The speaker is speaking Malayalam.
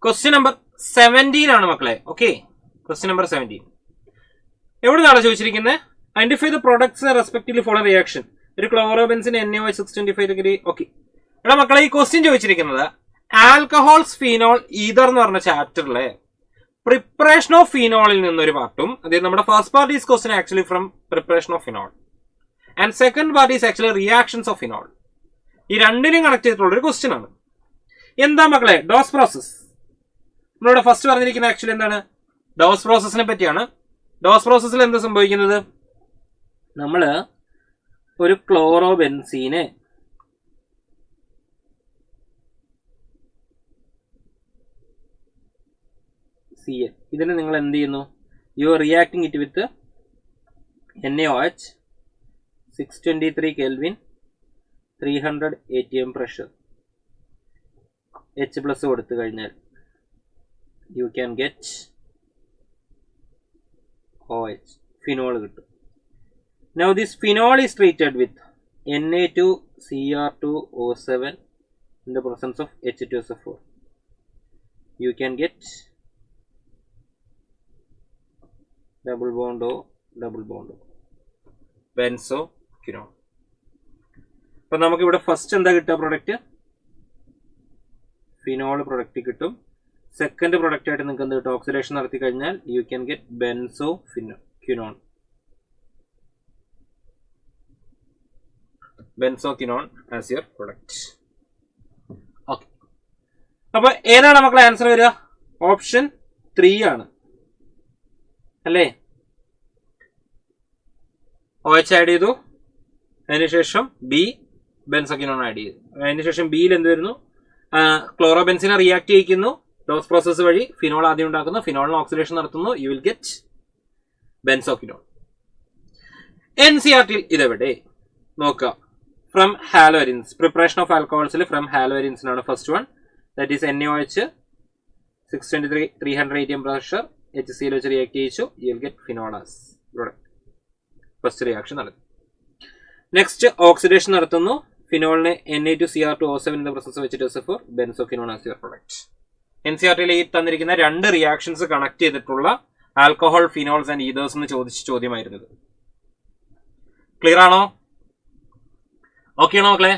ക്വസ്റ്റ്യൻ നമ്പർ 17 ആണ് മക്കളെ. ഓക്കെ, ക്വസ്റ്റ്യൻ നമ്പർ 17 എവിടെ നിന്നാണ് ചോദിച്ചിരിക്കുന്നത്? Identify the products respectively follow reaction. ഒരു ക്ലോറോബെൻസിന് NaOH 625 ഓക്കെ. എടാ മക്കളെ, ഈ ക്വസ്റ്റ്യൻ ചോദിച്ചിരിക്കുന്നത് ആൽക്കഹോൾസ് ഫീനോൾ ഈതർ എന്ന് പറഞ്ഞ ചാപ്റ്ററിലെ പ്രിപ്പറേഷൻ ഓഫ് ഫീനോളിൽ നിന്നൊരു പാർട്ടും, അതായത് നമ്മുടെ first part is question actually from preparation of phenol and second part is actually reactions of phenol. ഈ രണ്ടിനും കണക്ട് ചെയ്തിട്ടുള്ള ഒരു ക്വസ്റ്റ്യൻ ആണ്. എന്താ മക്കളെ? Dose process. നമ്മളിവിടെ ഫസ്റ്റ് പറഞ്ഞിരിക്കുന്ന ആക്ച്വലി എന്താണ്? ഡോസ് പ്രോസസ്സിനെ പറ്റിയാണ്. ഡോസ് പ്രോസസ്സിൽ എന്താ സംഭവിക്കുന്നത്? നമ്മൾ ഒരു ക്ലോറോബെൻസീനെ Cl ഇതിന് നിങ്ങൾ എന്ത് ചെയ്യുന്നു? You are reacting it with NaOH 623 Kelvin 300 atm pressure H+ കൊടുത്തു കഴിഞ്ഞാൽ you can get OH, phenol കിട്ടും. Now this phenol is treated with Na2Cr2O7 in the presence of H2SO4. You can get double bond O, benzoquinone. അപ്പോൾ നമുക്ക് ഇവിടെ ഫസ്റ്റ് എന്താ കിട്ടുക? പ്രൊഡക്റ്റ് ഫിനോൾ പ്രൊഡക്റ്റ് കിട്ടും. സെക്കൻഡ് പ്രൊഡക്റ്റ് ആയിട്ട് നിങ്ങൾക്ക് എന്ത് കിട്ടും? ഓക്സിഡേഷൻ നടത്തി കഴിഞ്ഞാൽ you can get benzoquinone as your product. Okay, അപ്പൊ ഏതാണ് മക്കളെ ആൻസർ വരിക? ഓപ്ഷൻ 3 ആണ് അല്ലേ? OH ആഡ് ചെയ്തു, അതിനുശേഷം ബി ബെൻസോക്വിനോൺ ആഡ് ചെയ്തു, അതിനുശേഷം ബിയിൽ എന്ത് വരുന്നു? ക്ലോറോബെൻസിനെ റിയാക്ട് ചെയ്യിക്കുന്നു. ഡോസ് പ്രോസസ് വഴി ഫിനോൾ ആദ്യം ഉണ്ടാക്കുന്നു, ഫിനോളിന് ഓക്സിഡേഷൻ നടത്തുന്നു, you will get benzoquinone. NCERT ഇതെവിടെ നോക്കാം? From haloarenes. പ്രിപ്പറേഷൻ ഓഫ് ആൽക്കഹോൾസിൽ ഫ്രം ഹാലോരിൻസിനാണ് first one. That is NaOH 623 300 atm pressure HCl വെച്ച് റിയാക്ട് ചെയ്യിച്ചു, you will get phenol as product. First reaction നടക്കും. നെക്സ്റ്റ് ഓക്സിഡേഷൻ നടത്തുന്നു, ഫിനോളിനെ Na2Cr2O7 എന്ന പ്രോസസ് വെച്ചിട്ട് SO4 benzoquinone as your product. NCERT ഈ തന്നിരിക്കുന്ന രണ്ട് റിയാക്ഷൻസ് കണക്ട് ചെയ്തിട്ടുള്ള ആൽക്കഹോൾ, ഫിനോൾസ് ആൻഡ് ഈതേഴ്സ് എന്ന് ചോദിച്ച ചോദ്യമായിരുന്നത്. ക്ലിയർ ആണോ? ഓക്കെ ആണോ മക്കളെ?